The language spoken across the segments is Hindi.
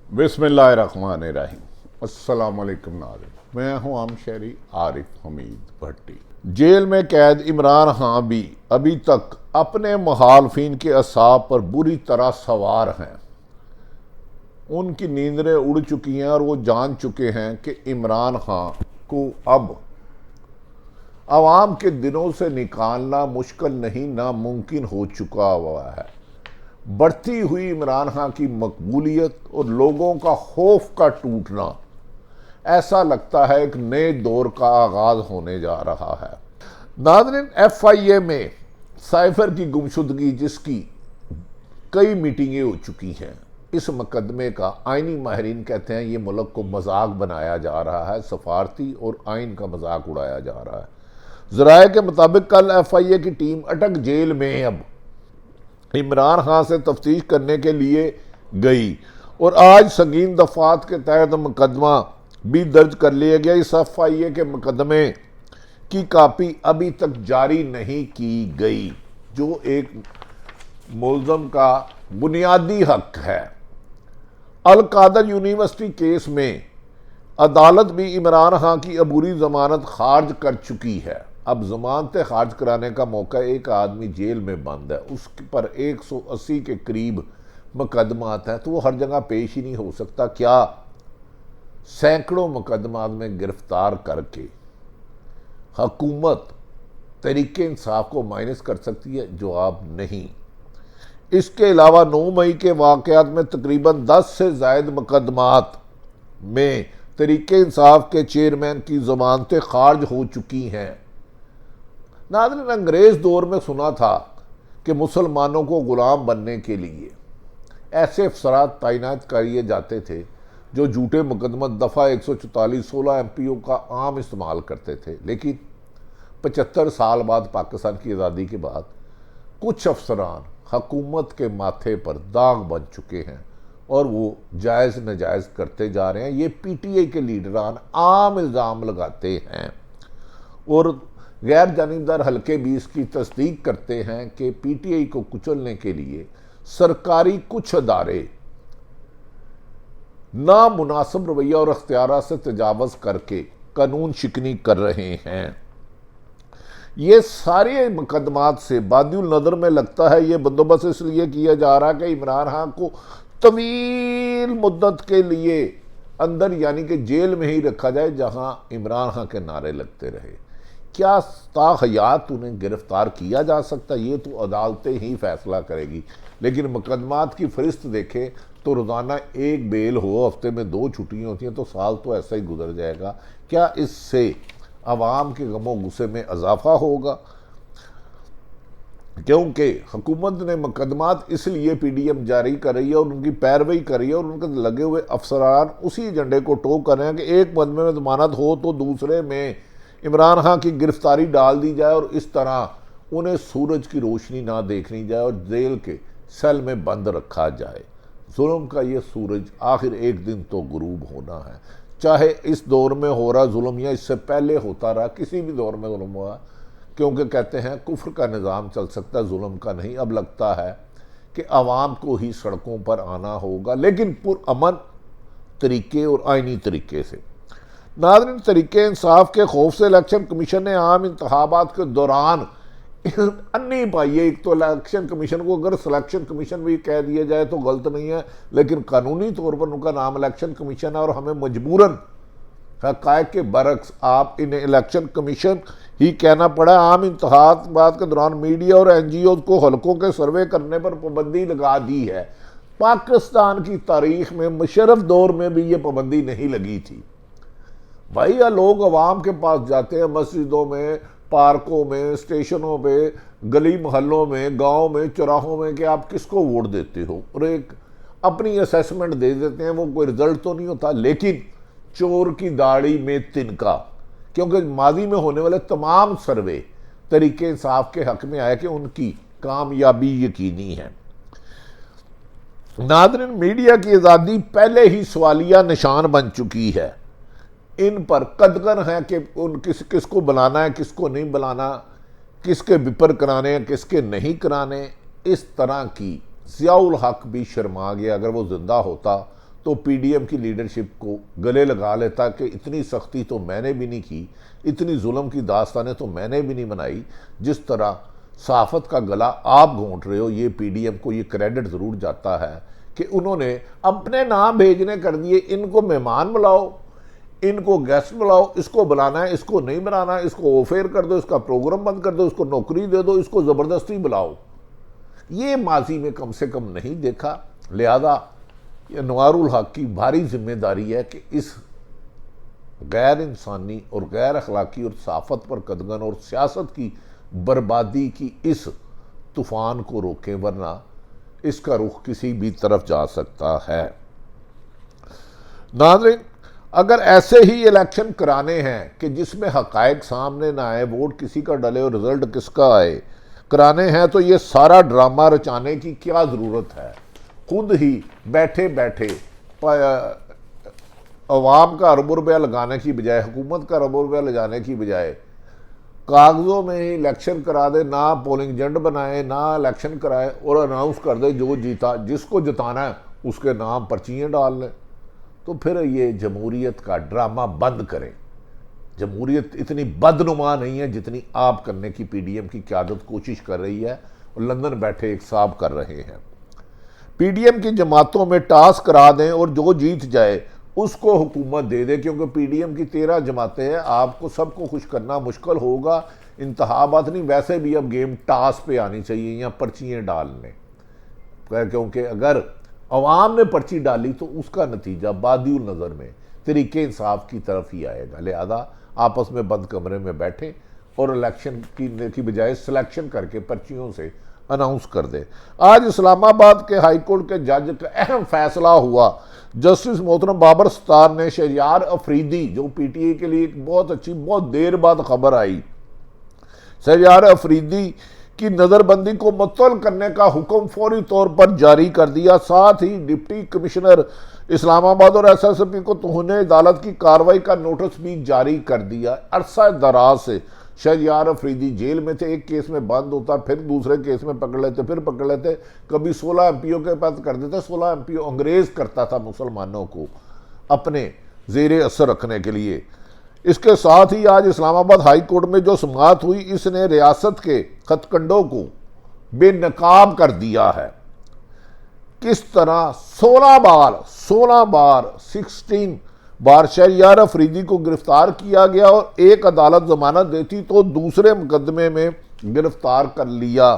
बिस्मिल्लाहिर्रहमानिर्रहीम। अस्सलाम वालेकुम नाज़रीन, मैं हूं आम शहरी आरिफ हमीद भट्टी। जेल में कैद इमरान खान भी अभी तक अपने मुखालफिन के असाब पर बुरी तरह सवार हैं। उनकी नींदें उड़ चुकी हैं और वो जान चुके हैं कि इमरान खान को अब आवाम के दिनों से निकालना मुश्किल नहीं, नामुमकिन हो चुका हुआ है। बढ़ती हुई इमरान खान की मकबूलियत और लोगों का खौफ का टूटना, ऐसा लगता है एक नए दौर का आगाज होने जा रहा है। नाज़रीन, FIA में साइफर की गुमशुदगी जिसकी कई मीटिंगें हो चुकी हैं, इस मुकदमे का आइनी माहिरीन कहते हैं ये मुल्क को मजाक बनाया जा रहा है, सफारती और आइन का मजाक उड़ाया जा रहा है। ज़राए के मुताबिक कल FIA की टीम अटक जेल में अब इमरान खान से तफ्तीश करने के लिए गई और आज संगीन दफात के तहत मुकदमा भी दर्ज कर लिया गया। इस FIA के मुकदमे की कापी अभी तक जारी नहीं की गई, जो एक मुल्ज़म का बुनियादी हक है। अल कादर यूनिवर्सिटी केस में अदालत भी इमरान खान की अबूरी जमानत खारिज कर चुकी है। अब जमानतें खारिज कराने का मौका, एक आदमी जेल में बंद है, उस पर 180 के करीब मुकदमात हैं, तो वो हर जगह पेश ही नहीं हो सकता। क्या सैकड़ों मुकदमात में गिरफ्तार करके हुकूमत तरीके इंसाफ को माइनस कर सकती है? जवाब नहीं। इसके अलावा 9 मई के वाक़यात में तकरीबन 10 से ज़ायद मुकदमात में तरीके इंसाफ के चेयरमैन की जमानतें खारिज हो चुकी हैं। नाज़रीन, अंग्रेज़ दौर में सुना था कि मुसलमानों को गुलाम बनने के लिए ऐसे अफसरात तैनात किए जाते थे जो झूठे मुकदमा दफ़ा 144 16 MPO का आम इस्तेमाल करते थे। लेकिन 75 साल बाद, पाकिस्तान की आज़ादी के बाद, कुछ अफसरान हुकूमत के माथे पर दाग बन चुके हैं और वो जायज़ नजायज़ करते जा रहे हैं। ये PTI के लीडरान आम इल्ज़ाम लगाते हैं और गैर जानिबदार हल्के भी इसकी तस्दीक करते हैं कि PTI को कुचलने के लिए सरकारी कुछ अदारे नामुनासिब रवैया और अख्तियार से तजावज़ करके कानून शिकनी कर रहे हैं। ये सारे मुकदमात से बादिउल नज़र में लगता है ये बंदोबस्त इसलिए किया जा रहा है कि इमरान खान को तवील मुद्दत के लिए अंदर यानी कि जेल में ही रखा जाए, जहां इमरान खान के नारे लगते रहे। क्या ताहयात उन्हें गिरफ्तार किया जा सकता? ये तो अदालतें ही फैसला करेगी। लेकिन मुकदमात की फहरिस्त देखें तो रोज़ाना एक बेल हो, हफ्ते में 2 छुट्टियाँ होती हैं, तो साल तो ऐसा ही गुजर जाएगा। क्या इससे अवाम के गमो गुस्से में इजाफा होगा? क्योंकि हुकूमत ने मुकदमात इसलिए PDM जारी कर रही है और उनकी पैरवी कर रही है और उनके लगे हुए अफसरान उसी एजेंडे को टो कर रहे हैं कि एक मुकदमे में जमानत हो तो दूसरे में इमरान खान की गिरफ्तारी डाल दी जाए और इस तरह उन्हें सूरज की रोशनी ना देखनी जाए और जेल के सेल में बंद रखा जाए। जुल्म का ये सूरज आखिर एक दिन तो गुरूब होना है, चाहे इस दौर में हो रहा जुल्म या इससे पहले होता रहा, किसी भी दौर में जुल्म हुआ, क्योंकि कहते हैं कुफ्र का निज़ाम चल सकता है, जुल्म का नहीं। अब लगता है कि आवाम को ही सड़कों पर आना होगा, लेकिन पुरअमन तरीके और आइनी तरीके से। नाज़रीन, तरीके इंसाफ के खौफ से इलेक्शन कमीशन ने आम इंतखाबात के दौरान अन्नी पाई है। एक तो इलेक्शन कमीशन को अगर सिलेक्शन कमीशन भी कह दिया जाए तो गलत नहीं है, लेकिन कानूनी तौर पर उनका नाम इलेक्शन कमीशन है और हमें मजबूरन हक़ाइक़ के बरक्स आप इन्हें इलेक्शन कमीशन ही कहना पड़ा। आम इंतखाबात के दौरान मीडिया और NGO को हलकों के सर्वे करने पर पाबंदी लगा दी है। पाकिस्तान की तारीख में मुशर्रफ दौर में भी ये पाबंदी नहीं लगी थी। भाई, या लोग अवाम के पास जाते हैं, मस्जिदों में, पार्कों में, स्टेशनों पे, गली मोहल्लों में, गांव में, चौराहों में, कि आप किसको वोट देते हो, और एक अपनी असेसमेंट दे देते हैं। वो कोई रिजल्ट तो नहीं होता, लेकिन चोर की दाढ़ी में तिनका, क्योंकि माजी में होने वाले तमाम सर्वे तरीके इंसाफ के हक में आए कि उनकी कामयाबी यकीनी है। नाज़रीन, मीडिया की आज़ादी पहले ही सवालिया निशान बन चुकी है। इन पर कदगन है कि उन किसको बुलाना है, किसको नहीं बुलाना, किसके बिपर कराने हैं, किसके नहीं कराने। इस तरह की ज़ियाउल हक भी शर्मा गया। अगर वो जिंदा होता तो पीडीएम की लीडरशिप को गले लगा लेता कि इतनी सख्ती तो मैंने भी नहीं की, इतनी जुल्म की दास्तानें तो मैंने भी नहीं बनाई, जिस तरह सहाफत का गला आप घोंट रहे हो। ये पीडीएम को ये क्रेडिट ज़रूर जाता है कि उन्होंने अपने नाम भेजने कर दिए, इनको मेहमान बुलाओ, इनको गेस्ट बुलाओ, इसको बुलाना है, इसको नहीं बुलाना, इसको ऑफेयर कर दो, इसका प्रोग्राम बंद कर दो, इसको नौकरी दे दो, इसको ज़बरदस्ती बुलाओ। ये माजी में कम से कम नहीं देखा। लिहाजा अनवारुल हक की भारी जिम्मेदारी है कि इस गैर इंसानी और गैर अखलाकी और सहाफत पर कदगन और सियासत की बर्बादी की इस तूफान को रोकें, वरना इसका रुख किसी भी तरफ जा सकता है। नाज़रीन, अगर ऐसे ही इलेक्शन कराने हैं कि जिसमें हकायक सामने ना आए, वोट किसी का डले और रिजल्ट किसका आए, कराने हैं, तो ये सारा ड्रामा रचाने की क्या ज़रूरत है। खुद ही बैठे बैठे अवाम का अरबों रुपया लगाने की बजाय, हुकूमत का अरबों रुपया ले जाने की बजाय कागज़ों में ही इलेक्शन करा दे, ना पोलिंग एजेंट बनाए, ना इलेक्शन कराए और अनाउंस कर दे जो जीता, जिसको जिताना है उसके नाम पर्चियाँ डाल लें। तो फिर ये जमहूरियत का ड्रामा बंद करें। जमहूरियत इतनी बदनुमा नहीं है जितनी आप करने की पीडीएम की क़यादत कोशिश कर रही है और लंदन बैठे एक साहब कर रहे हैं। पीडीएम की जमातों में टास्क करा दें और जो जीत जाए उसको हुकूमत दे दे, क्योंकि पीडीएम की 13 जमातें हैं, आपको सबको खुश करना मुश्किल होगा। इंतखाबात नहीं, वैसे भी अब गेम टास पे आनी चाहिए या पर्चियाँ डालने, क्योंकि अगर अवाम ने पर्ची डाली तो उसका नतीजा बादिउल नज़र में तरीके इंसाफ की तरफ ही आएगा। लिहाजा आपस में बंद कमरे में बैठे और इलेक्शन की बजाय सिलेक्शन करके पर्चियों से अनाउंस कर दे। आज इस्लामाबाद के हाई कोर्ट के जज का अहम फैसला हुआ। जस्टिस मोहतरम बाबर सत्तार ने शहरयार अफरीदी, जो पीटीए के लिए एक बहुत अच्छी, बहुत देर बाद खबर आई, शहरयार अफरीदी की नज़रबंदी को मुअत्तल करने का हुक्म फौरी तौर पर जारी कर दिया। साथ ही डिप्टी कमिश्नर इस्लामाबाद और एसएसपी को तौहीन अदालत की कार्रवाई का नोटिस भी जारी कर दिया। अरसा दराज से शहरयार अफरीदी जेल में थे, एक केस में बंद होता, फिर दूसरे केस में पकड़ लेते, फिर पकड़ लेते, कभी 16 एमपीओ के पास कर देते। 16 एमपीओ अंग्रेज करता था मुसलमानों को अपने जेर असर रखने के लिए। इसके साथ ही आज इस्लामाबाद हाई कोर्ट में जो समाअत हुई, इसने रियासत के खतकंडों को बेनकाब कर दिया है। किस तरह 16 बार शहरयार अफरीदी को गिरफ्तार किया गया और एक अदालत जमानत देती तो दूसरे मुकदमे में गिरफ्तार कर लिया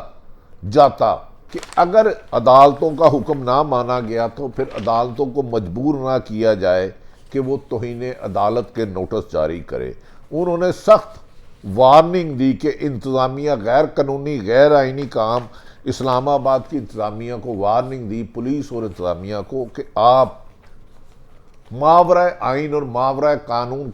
जाता। कि अगर अदालतों का हुक्म ना माना गया तो फिर अदालतों को मजबूर ना किया जाए कि वो तौहीन अदालत के नोटिस जारी करे। उन्होंने सख्त वार्निंग दी कि इंतज़ामिया गैर कानूनी गैर आइनी काम, इस्लामाबाद की इंतज़ामिया को वार्निंग दी, पुलिस और इंतज़ामिया को, कि आप मावरा आइन और मावरा कानून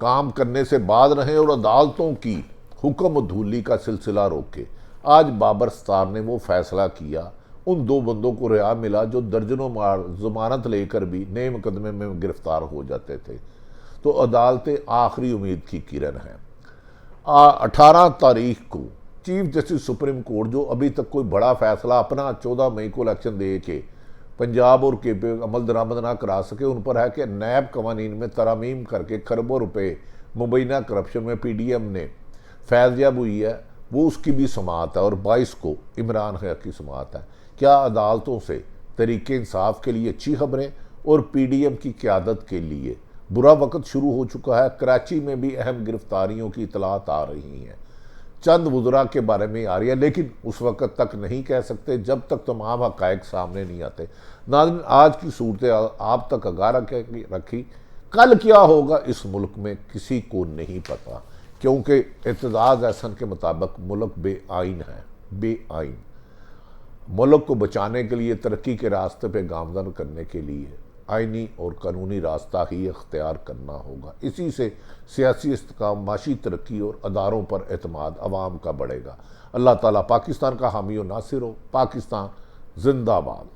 काम करने से बाज रहें और अदालतों की हुक्म धूली का सिलसिला रोके। आज बाबर सत्तार ने वो फैसला किया। उन 2 बंदों को रिहा मिला जो दर्जनों जमानत लेकर भी नए मुकदमे में गिरफ्तार हो जाते थे। तो अदालतें आखिरी उम्मीद की किरण हैं। 18 तारीख को चीफ जस्टिस सुप्रीम कोर्ट, जो अभी तक कोई बड़ा फैसला अपना 14 मई को इलेक्शन दे के पंजाब और के पे अमल दरामद ना करा सके, उन पर है कि नैब कवानीन में तरमीम करके खरबों रुपए मुबैना करप्शन में पीडीएम ने फैज़याब हुई है, वो उसकी भी समाअत है और 22 को इमरान खान की समाअत है। क्या अदालतों से तरीके इंसाफ के लिए अच्छी खबरें और पीडीएम की क़यादत के लिए बुरा वक्त शुरू हो चुका है। कराची में भी अहम गिरफ्तारियों की इतलात आ रही हैं, चंद वज़रा के बारे में आ रही है, लेकिन उस वक्त तक नहीं कह सकते जब तक तमाम हक़ाइक़ सामने नहीं आते। नाज़रीन, आज की सूरत आप तक आगाह रखी। कल क्या होगा इस मुल्क में किसी को नहीं पता, क्योंकि एतजाज़ एहसन के मुताबिक मुल्क बेआइन है। बेआइन मुल्क को बचाने के लिए, तरक्की के रास्ते पे गामजन करने के लिए आइनी और कानूनी रास्ता ही इख्तियार करना होगा। इसी से सियासी इस्तेकाम, माशी तरक्की और अदारों पर एतमाद अवाम का बढ़ेगा। अल्लाह ताला पाकिस्तान का हामी और नासिर हो। पाकिस्तान जिंदाबाद।